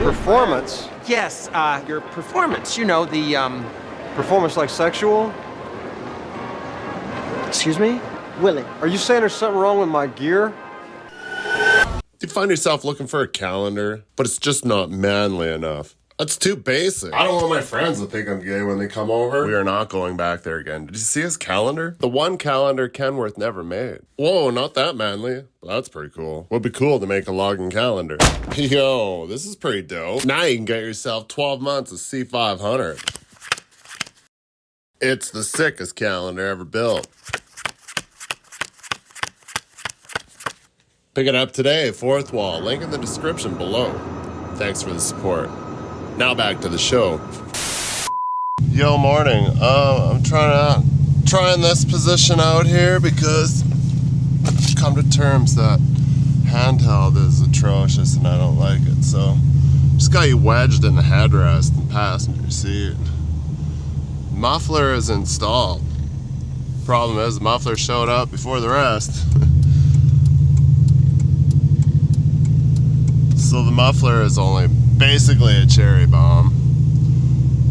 Performance? Yes, your performance. You know, the, Performance like sexual? Excuse me? Willie. Are you saying there's something wrong with my gear? Do you find yourself looking for a calendar, but it's just not manly enough? That's too basic. I don't want my friends to think I'm gay when they come over. We are not going back there again. Did you see his calendar? The one calendar Kenworth never made. Whoa, not that manly. That's pretty cool. Would be cool to make a logging calendar. Yo, this is pretty dope. Now you can get yourself 12 months of C500. It's the sickest calendar ever built. Pick it up today, Fourth Wall. Link in the description below. Thanks for the support. Now back to the show. Yo, morning. I'm trying this position out here because I've come to terms that handheld is atrocious and I don't like it. So just got you wedged in the headrest and passenger seat. Muffler is installed. Problem is, the muffler showed up before the rest. So the muffler is only basically a cherry bomb.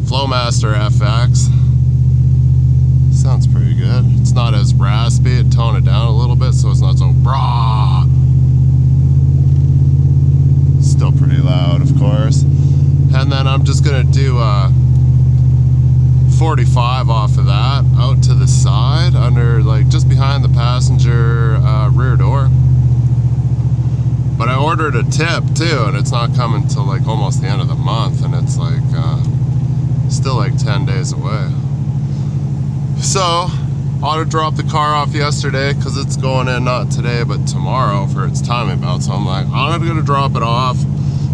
Flowmaster FX. Sounds pretty good. It's not as raspy, it toned it down a little bit so it's not so brah. Still pretty loud, of course. And then I'm just gonna do 45 off of that out to the side under, like, just behind the passenger rear door. But I ordered a tip too, and it's not coming till like almost the end of the month, and it's like still like 10 days away. So auto dropped the car off yesterday because it's going in not today but tomorrow for its timing belt. So I'm like, I'm gonna drop it off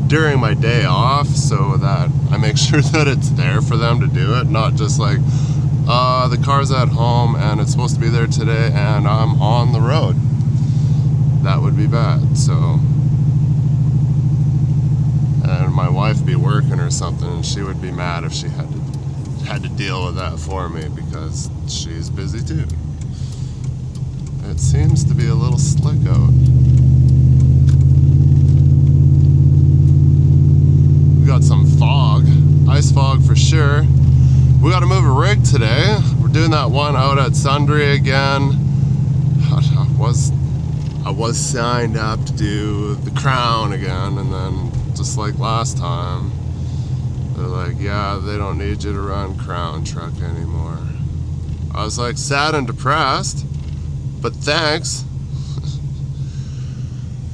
during my day off so that I make sure that it's there for them to do it, not just like the car's at home and it's supposed to be there today and I'm on the road. That would be bad. So, and my wife be working or something, and she would be mad if she had to deal with that for me because she's busy too. It seems to be a little slick out. We got some fog, ice fog for sure. We got to move a rig today. We're doing that one out at Sundry again. I was signed up to do the Crown again, and then just like last time, they're like, yeah, they don't need you to run Crown truck anymore. I was like sad and depressed, but thanks.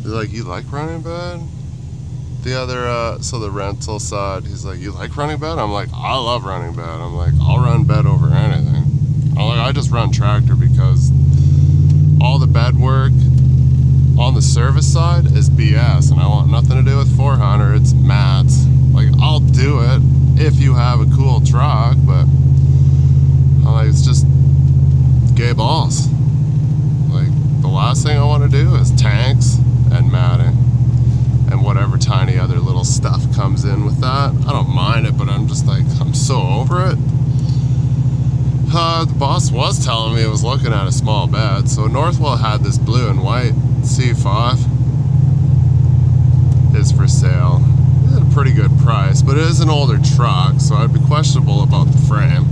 They're like, you like running bed? The other, so the rental side, he's like, you like running bed? I'm like, I love running bed. I'm like, I'll run bed over anything. I'm like, I just run tractor because all the bed work on the service side is BS, and I want nothing to do with 400s, mats. Like, I'll do it if you have a cool truck, but I'm like, it's just gay balls. Like, the last thing I want to do is tanks and matting and whatever tiny other little stuff comes in with that. I don't mind it, but I'm just like, I'm so over it. The boss was telling me he was looking at a small bed. So Northwell had this blue and white C5. It's for sale. It's at a pretty good price, but it is an older truck, so I'd be questionable about the frame.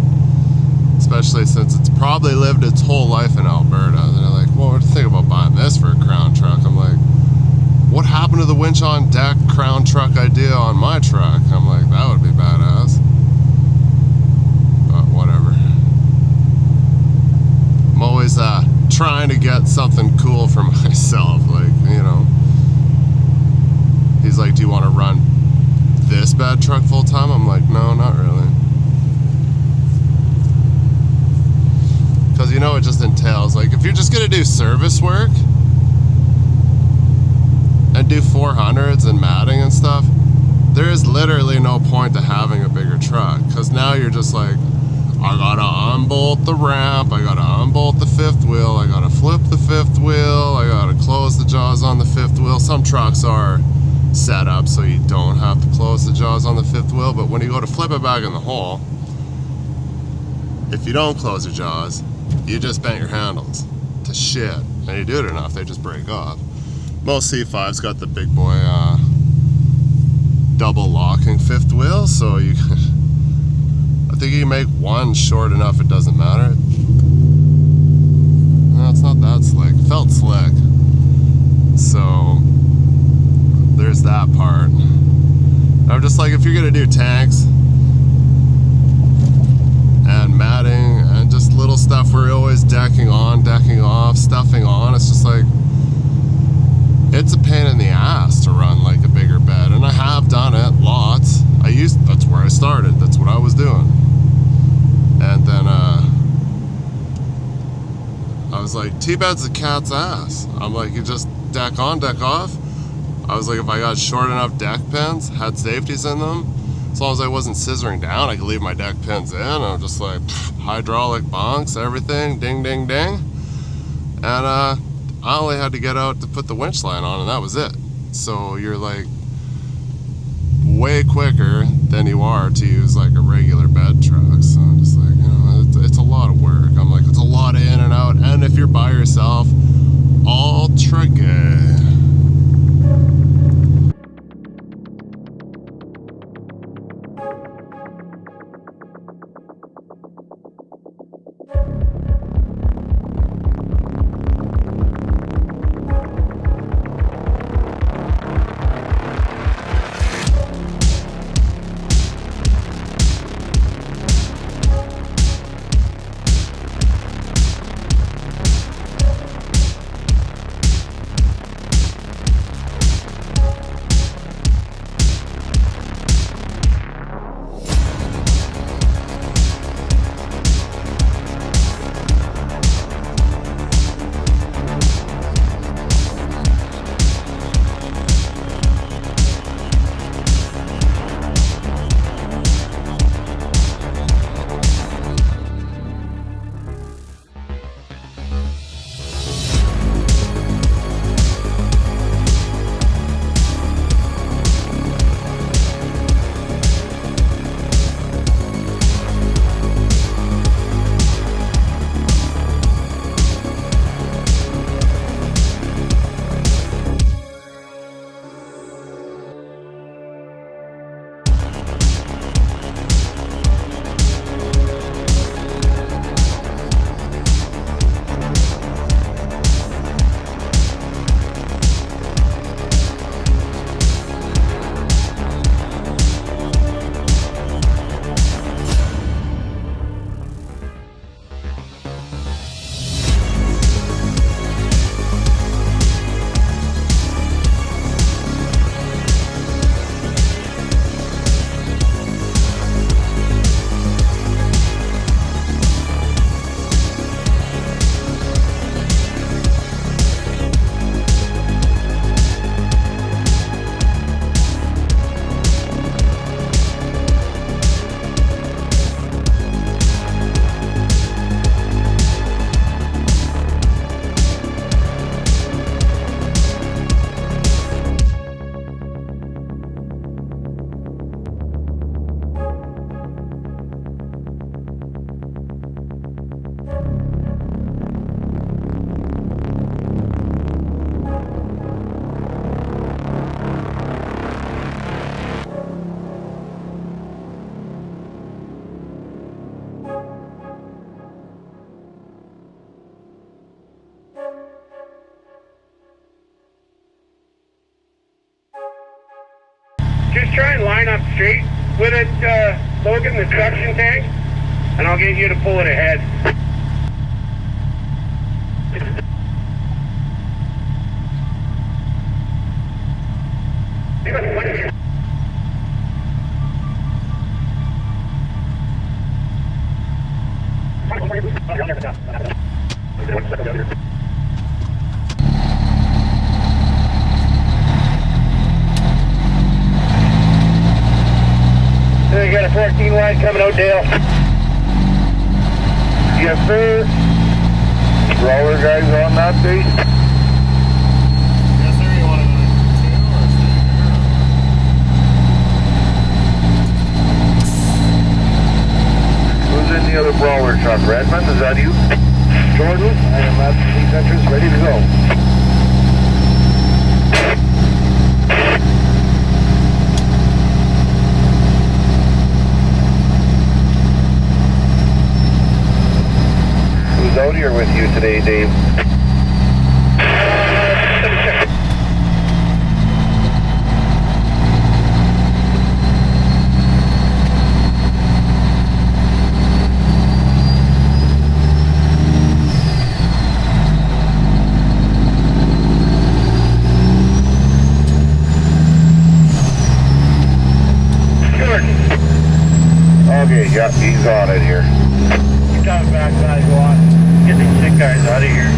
Especially since it's probably lived its whole life in Alberta. And they're like, well, what do you think about buying this for a Crown truck? I'm like, what happened to the winch on deck Crown truck idea on my truck? I'm like, that would be badass. But whatever. I'm always trying to get something cool for myself, like, you know. He's like, do you want to run this bad truck full time? I'm like, no, not really. Because, you know, it just entails, like, if you're just gonna do service work and do 400s and matting and stuff, there is literally no point to having a bigger truck, because now you're just like, I gotta unbolt the ramp, I gotta unbolt the fifth wheel, I gotta flip the fifth wheel, I gotta close the jaws on the fifth wheel. Some trucks are set up so you don't have to close the jaws on the fifth wheel, but when you go to flip it back in the hole, if you don't close your jaws, you just bent your handles to shit. And you do it enough, they just break off. Most C5's got the big boy double locking fifth wheel, so you can, I think you can make one short enough it doesn't matter. No, it's not that slick. It felt slick. So there's that part. I'm just like, if you're gonna do tanks and matting and just little stuff where you're always decking on, decking off, stuffing on, it's just like, it's a pain in the ass to run like a bigger bed, and I have done it lots. That's where I started, that's what I was doing. And then I was like, T-bed's a cat's ass. I'm like, you just deck on, deck off. I was like, if I got short enough deck pins, had safeties in them, as long as I wasn't scissoring down, I could leave my deck pins in. I'm just like, hydraulic bunks, everything, ding, ding, ding. And I only had to get out to put the winch line on, and that was it. So you're like way quicker than you are to use like a regular bed truck. So I'm just like, you know, it's a lot of work. I'm like, it's a lot of in and out, and if you're by yourself, all tricky. Just try and line up straight with it, Logan, the suction tank, and I'll get you to pull it ahead. Then you got a 14 line coming out, Dale. Yes, sir. Roller guys on that beat. Yes, sir. You want to go to 2 or stay here? Who's in the other brawler truck? Redmond, is that you? Jordan, I am at the east entrance, ready to go. out here with you today, Dave? Okay, yeah, he's on it here. You got it back, guys. Go on. Get these sick guys out of here.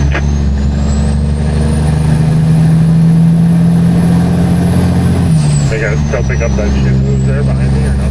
They gotta still pick up that shit. Who's there behind me or no?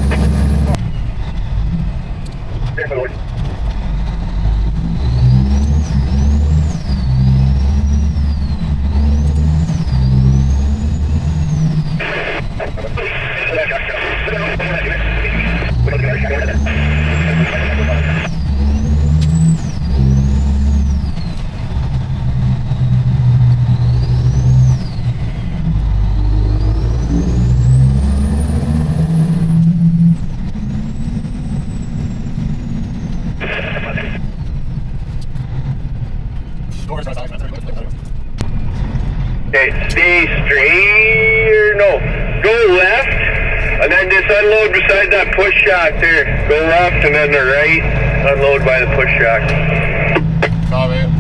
Okay, stay straight or no. Go left and then just unload beside that push shack there. Go left and then the right. Unload by the push shack. Copy.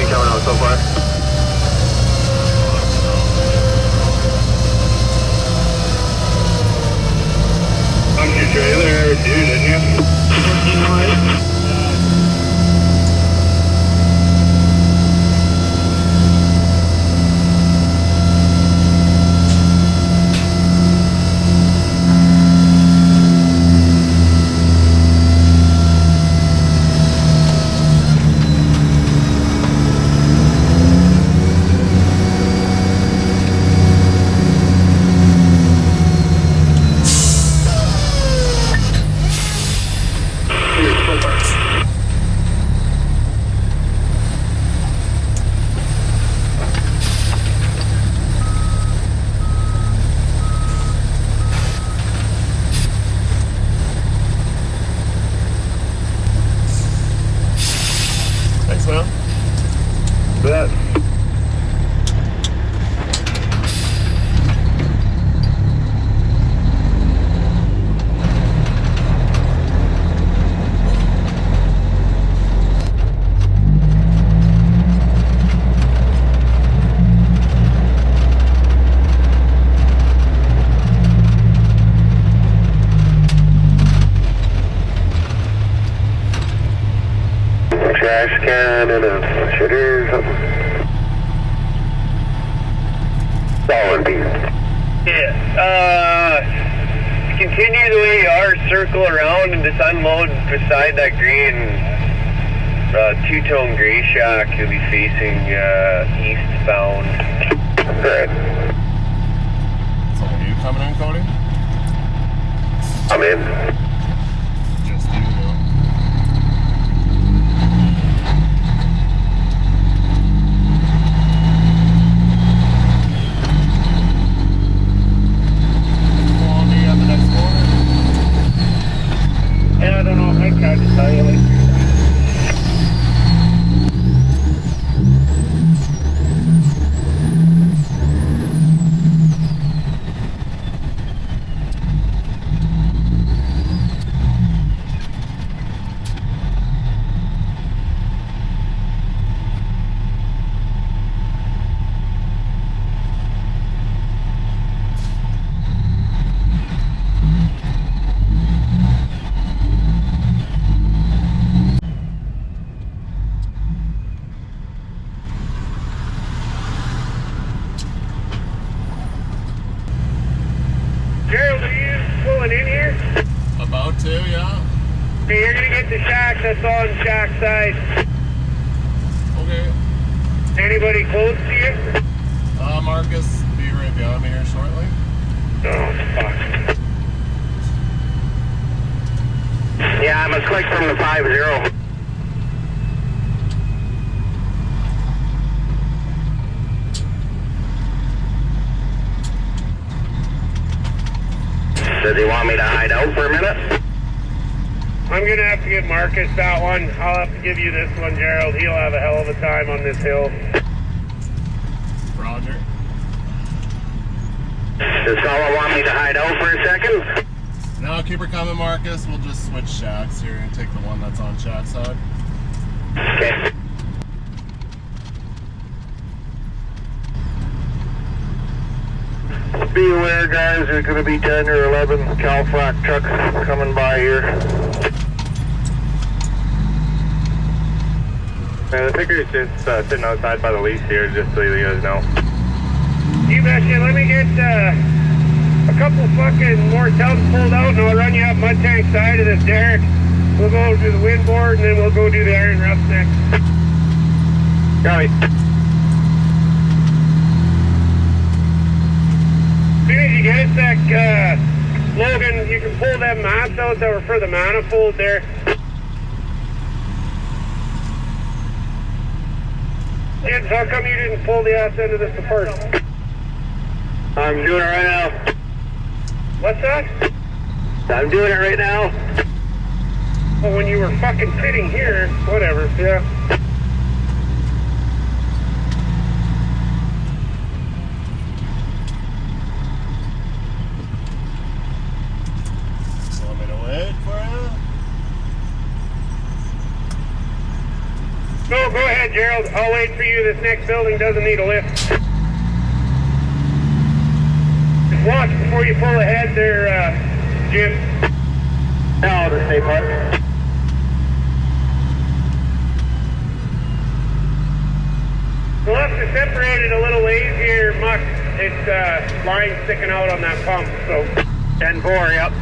Coming out so far. Pumped your trailer too, didn't you? Thanks, man. Bet. Trash can and a shitter or something. Solid beast. Yeah, continue the way you are, circle around and just unload beside that green two-tone gray shack. You'll be facing eastbound. Good. So are you coming in, Cody? I'm in. Just you, though. And I don't know if I catch pulling in here? About to, yeah. Okay, you're gonna get the shack that's on shack side. Okay. Anybody close to you? Marcus, be right behind me here shortly. Oh, fuck. Yeah, I must click from the 5-0. Does he want me to hide out for a minute? I'm gonna have to give Marcus that one. I'll have to give you this one, Gerald. He'll have a hell of a time on this hill. Roger. Does Karl want me to hide out for a second? No, keep her coming, Marcus. We'll just switch shacks here and take the one that's on shack side. Okay. Be aware, guys, there's going to be 10 or 11 CalFrac trucks coming by here. The picker's just sitting outside by the lease here, just so you guys know. You betcha. Let me get a couple fucking more tubs pulled out and I'll run you up mud tank side of this derrick. We'll go to the windboard and then we'll go do the iron rough next. Got me. As soon as you get it, Zach, Logan, you can pull them mats out that were for the manifold there. Jens, how come you didn't pull the ass end of this apart? I'm doing it right now. What's that? I'm doing it right now. Well, when you were fucking sitting here, whatever, yeah. So I'm gonna wait for you. No, go ahead, Gerald. I'll wait for you. This next building doesn't need a lift. Just watch before you pull ahead there, Jim. No, I'll just stay put. We'll have to separate it a little ways here, Muck. It's line sticking out on that pump, so. 10-4, yep.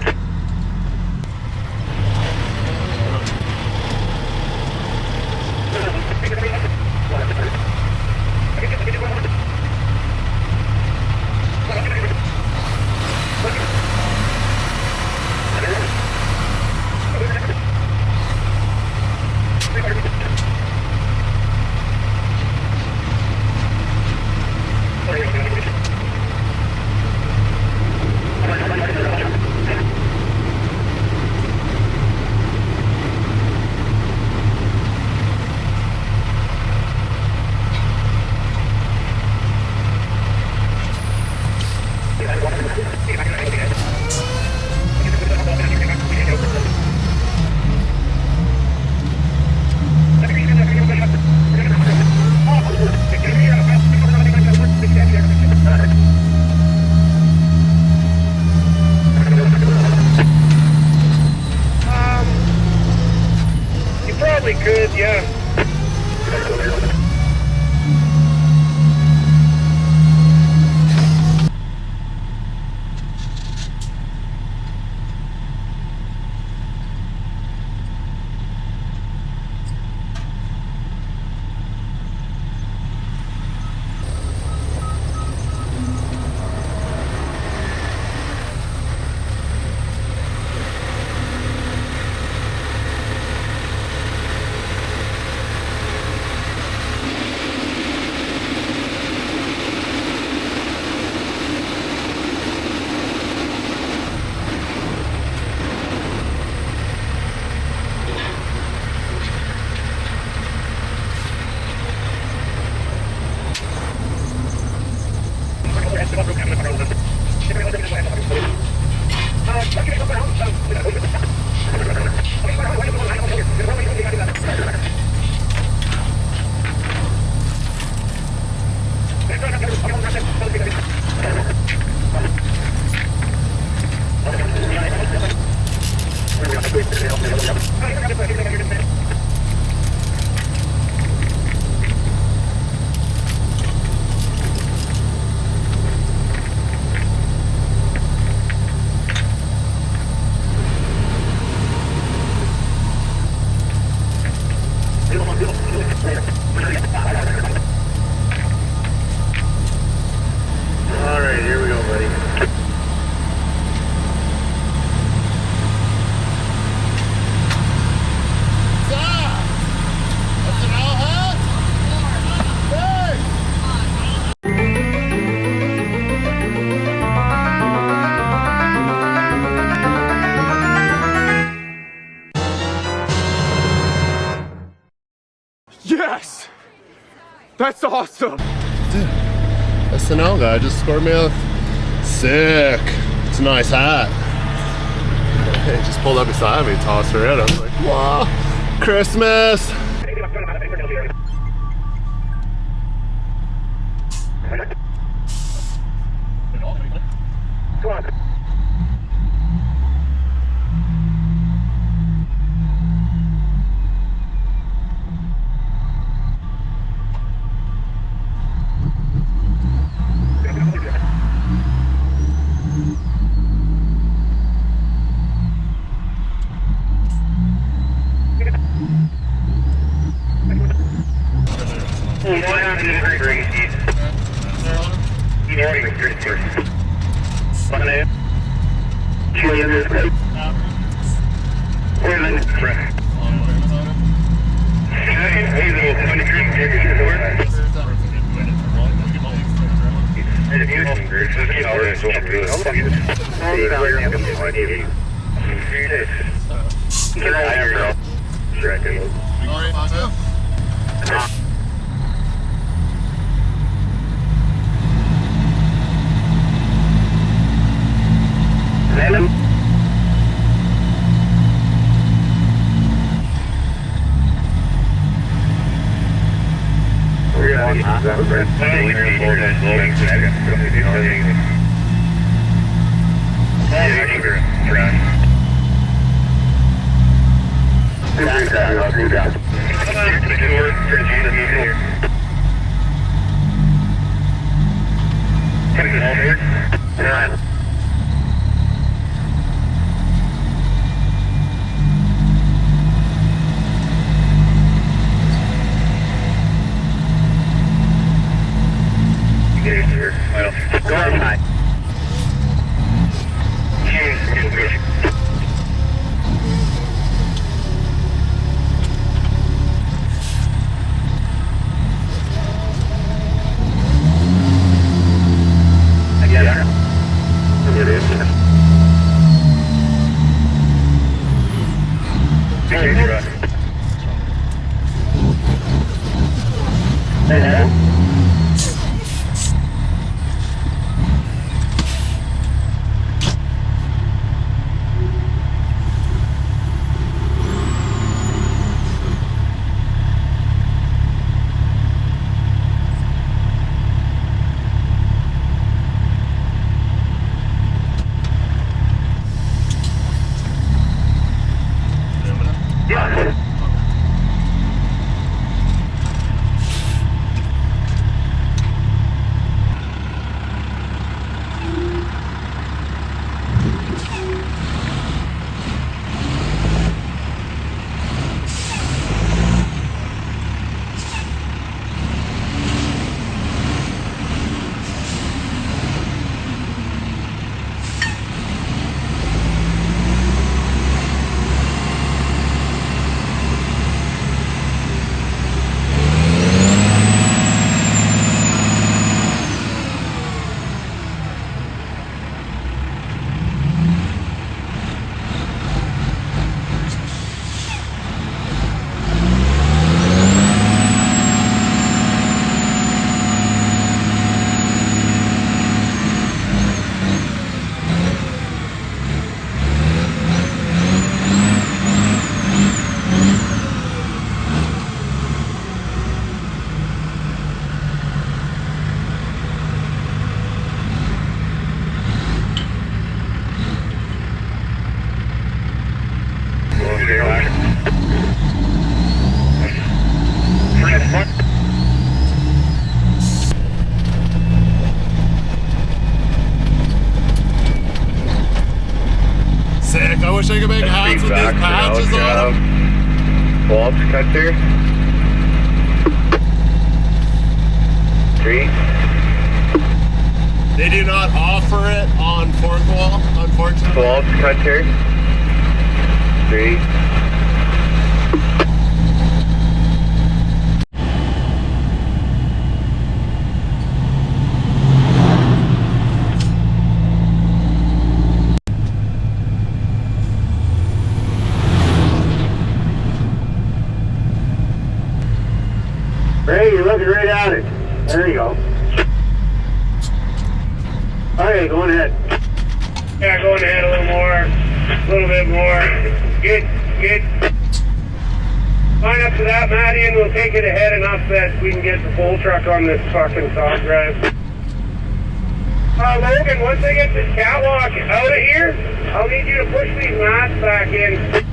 That's awesome. Dude, SNL guy just scored me a sick. It's a nice hat. He just pulled up beside me, tossed her in. I was like, wow, Christmas. Sick. I wish I could make hats with these patches on them. Bulbs cut there. 3. They do not offer it on fourth wall, unfortunately. Bulbs cut there. 3. Ready? Hey, you're looking right at it. There you go. Okay, going ahead. Yeah, going ahead a little more. A little bit more. Get. Line up to that, Matty, and we'll take it ahead enough that we can get the full truck on this fucking soft drive. Logan, once I get this catwalk out of here, I'll need you to push these mats back in.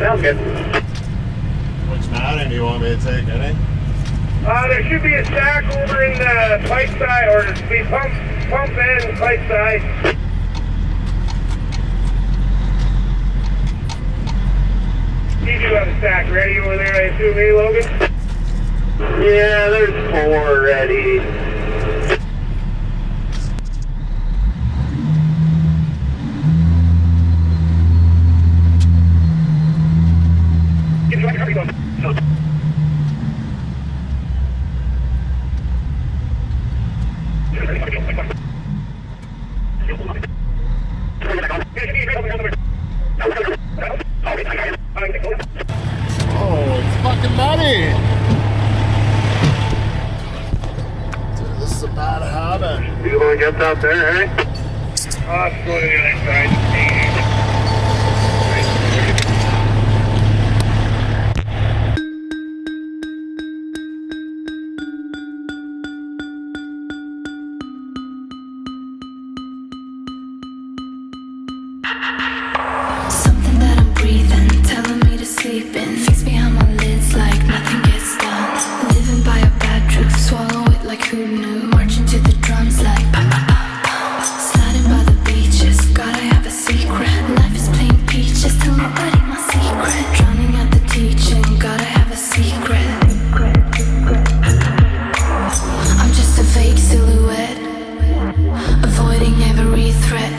Sounds good. Which matting do you want me to take, Eddie? There should be a stack over in the pipe side, or the pump end pipe side. You do have a stack ready over there, I assume, eh, Logan? Yeah, there's 4 ready. Oh, it's fucking muddy! Dude, this is a bad habit. You want to get out there, eh? Let's go to the other side. Something that I'm breathing, telling me to sleep in. Fix behind my lids like nothing gets done. Living by a bad truth, swallow it like who knew. Marching to the drums like pa pa pa pa. Sliding by the beaches, gotta have a secret. Life is plain peaches, tell nobody my secret. Drowning out the teaching, gotta have a secret. I'm just a fake silhouette, avoiding every threat.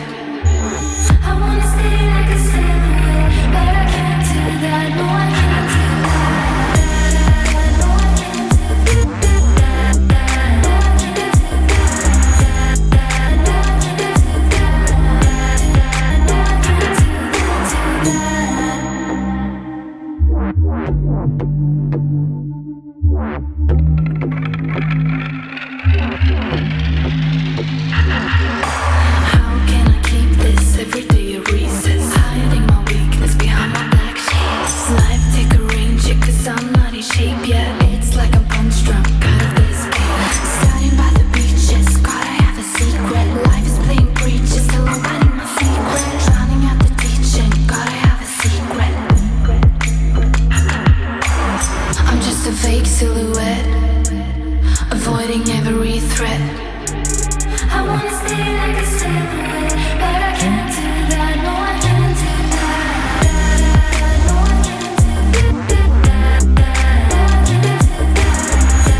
I wanna stay like a silhouette, but I can't do that. No, I can't do that. No, I can't do that. No, I can't do that. No, how can I keep this every day a recess? Hiding my weakness behind my black sheets. Life take a range, yeah, 'cause I'm not in shape yet. It's like I'm punch drunk out of this game. Starting by the beaches, gotta have a secret. Life is playing preachers, tell nobody my secret. Drowning out the teaching, gotta have a secret. I'm just a fake silhouette, avoiding every threat. I wanna stay like a silhouette, but I can't do that. No, I can't do that. No, I can't do that. No, I can't do that. No, I can't do that.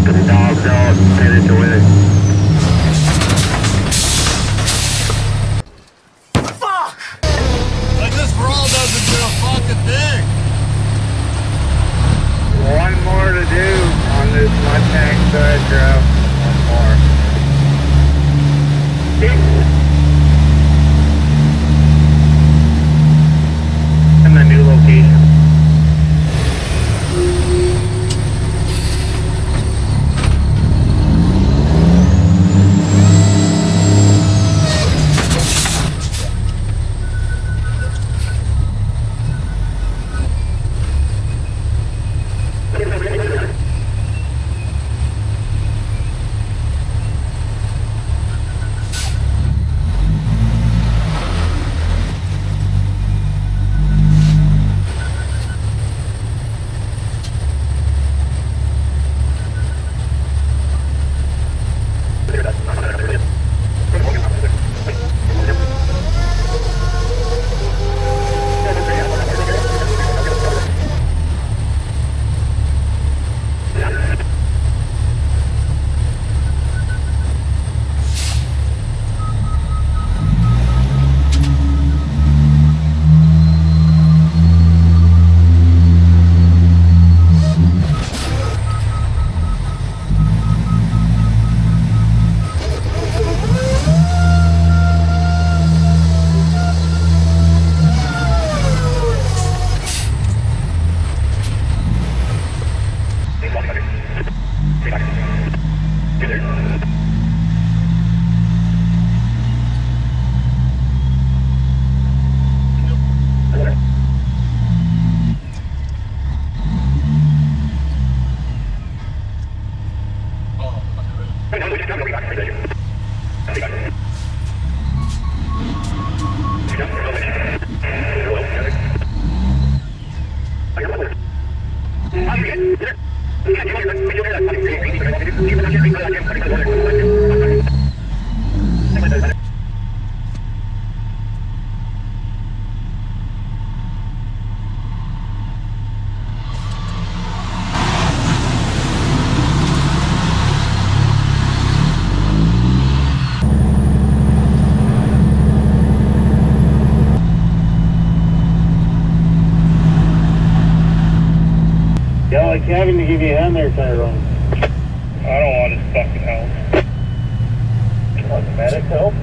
The dog's out, headed to win it. Like this brawl doesn't do a fucking thing. One more to do on this Mustang stretch route. One more. In the new location. Having to give you a hand there, Tyrone. I don't want his fucking help. You want the medic help?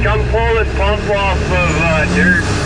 come pull this pump off of dirt.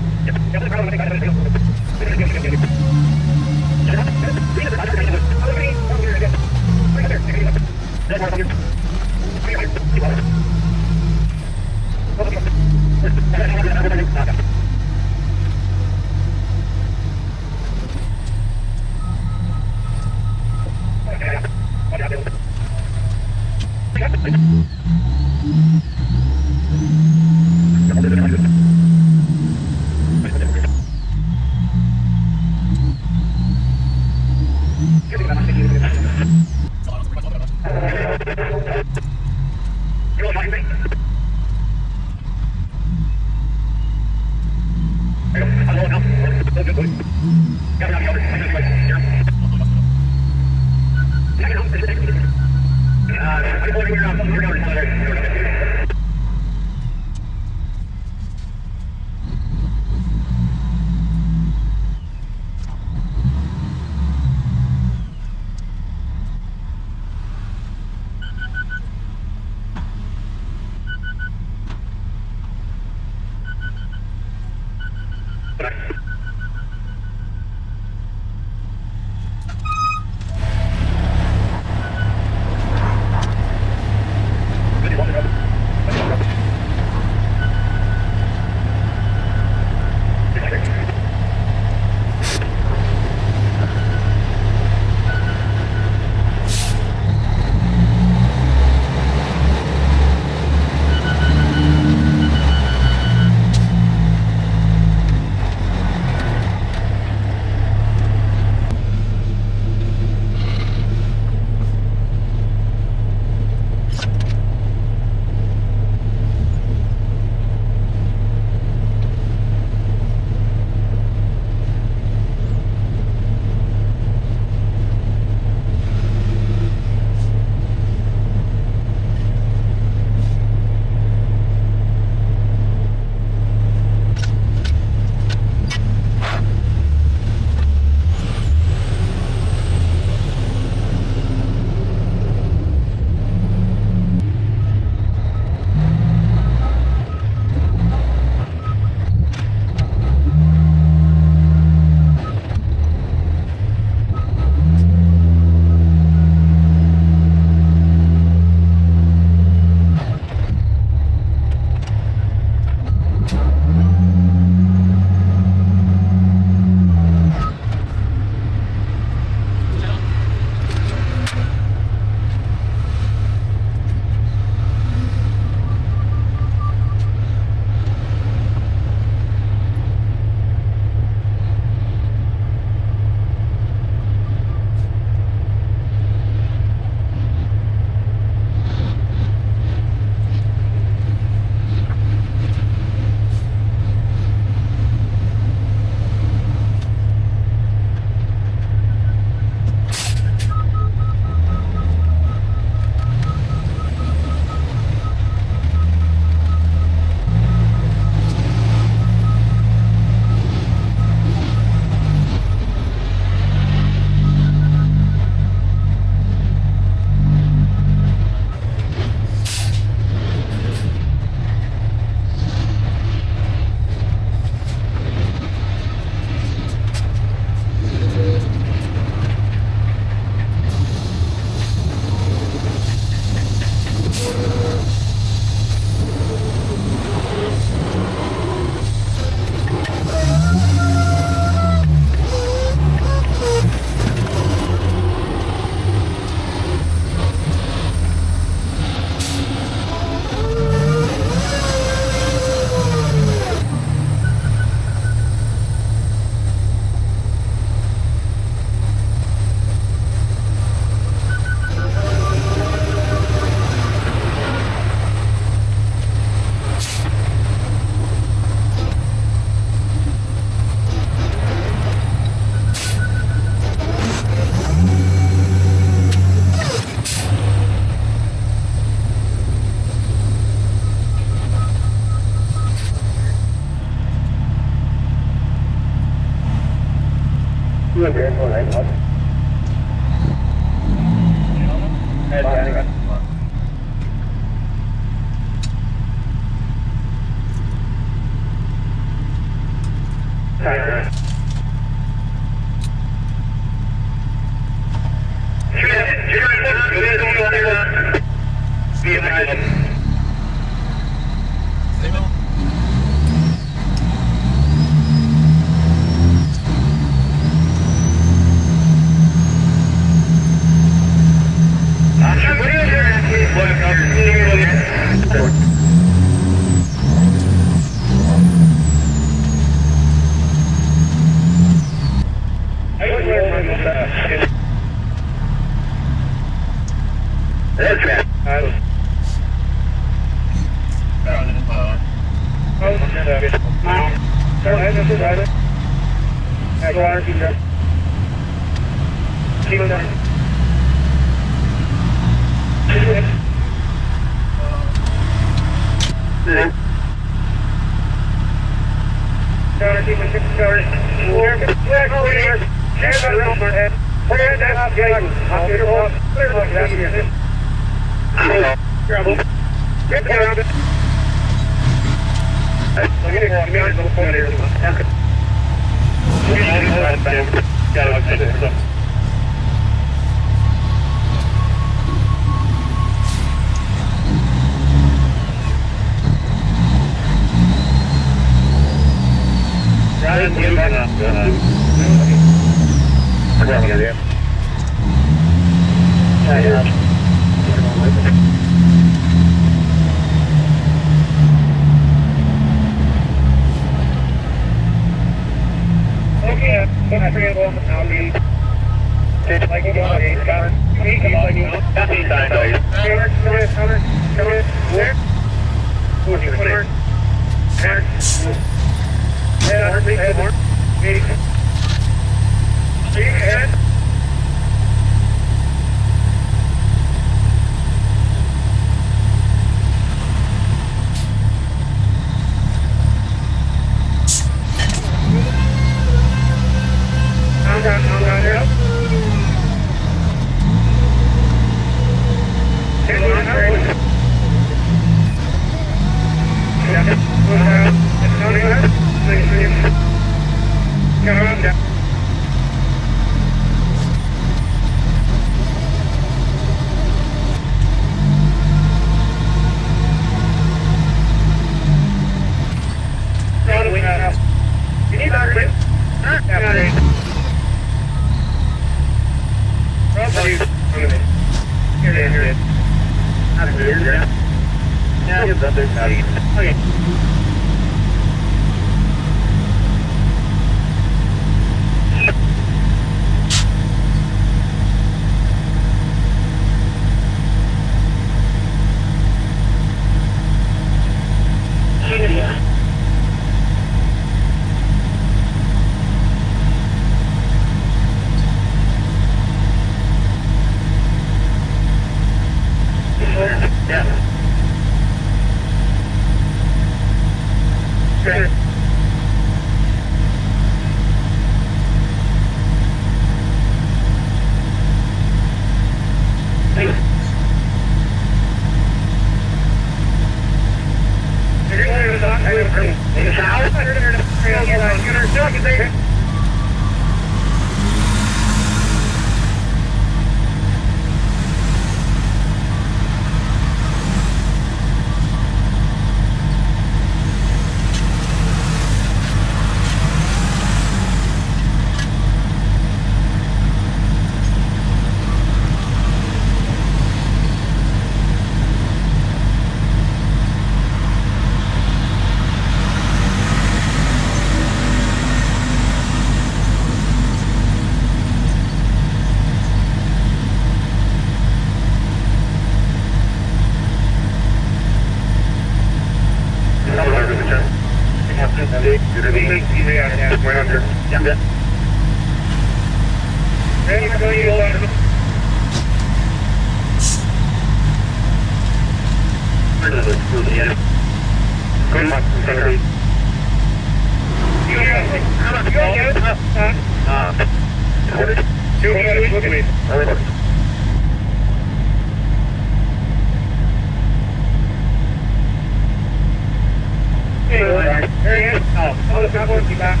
There he is. Oh, how about you back?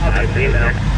I'll see you now.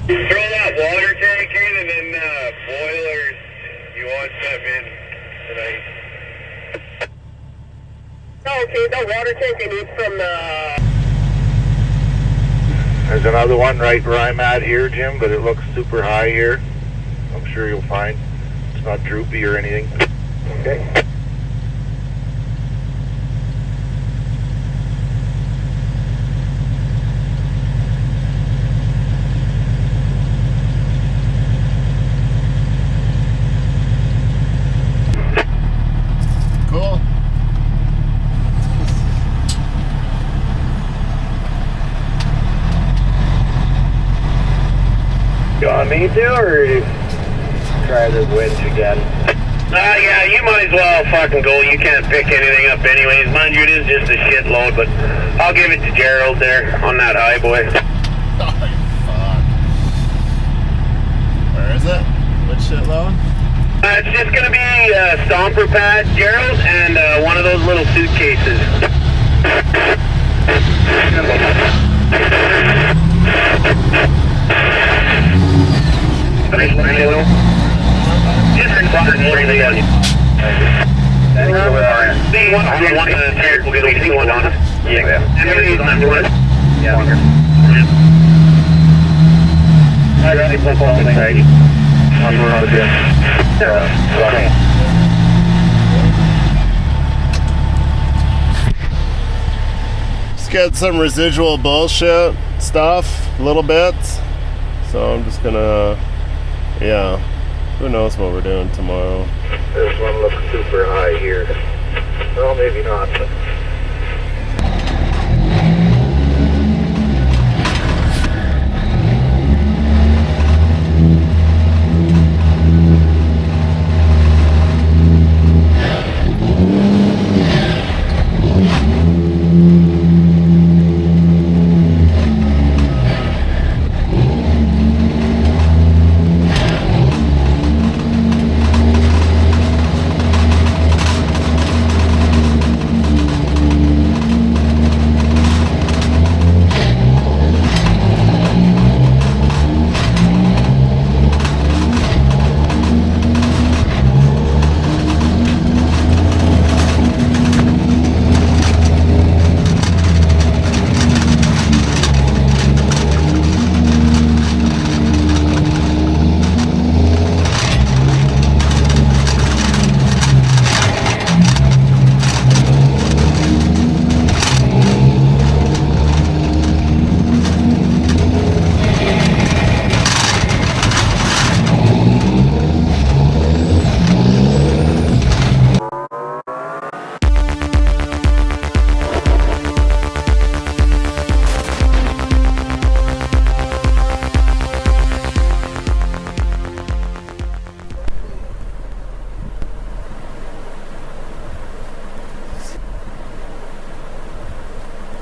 Throw that water tank in and then boilers. You want them in tonight. Okay, the water tank I need from the... There's another one right where I'm at here, Jim, but it looks super high here. I'm sure you'll find it's not droopy or anything. Okay. Cool. You want me to, or try this winch again? Yeah, you might as well fucking go. You can't pick anything up anyways. Mind you, it is just a shitload, but I'll give it to Gerald there on that high boy. Oh, fuck. Where is it? What shitload? It's just gonna be a stomper pad, Gerald, and one of those little suitcases. Just bring the gun. One on it. Yeah. Just get some residual bullshit stuff, little bits. So I'm just gonna, yeah, who knows what we're doing tomorrow. This one looks super high here. Well, maybe not, but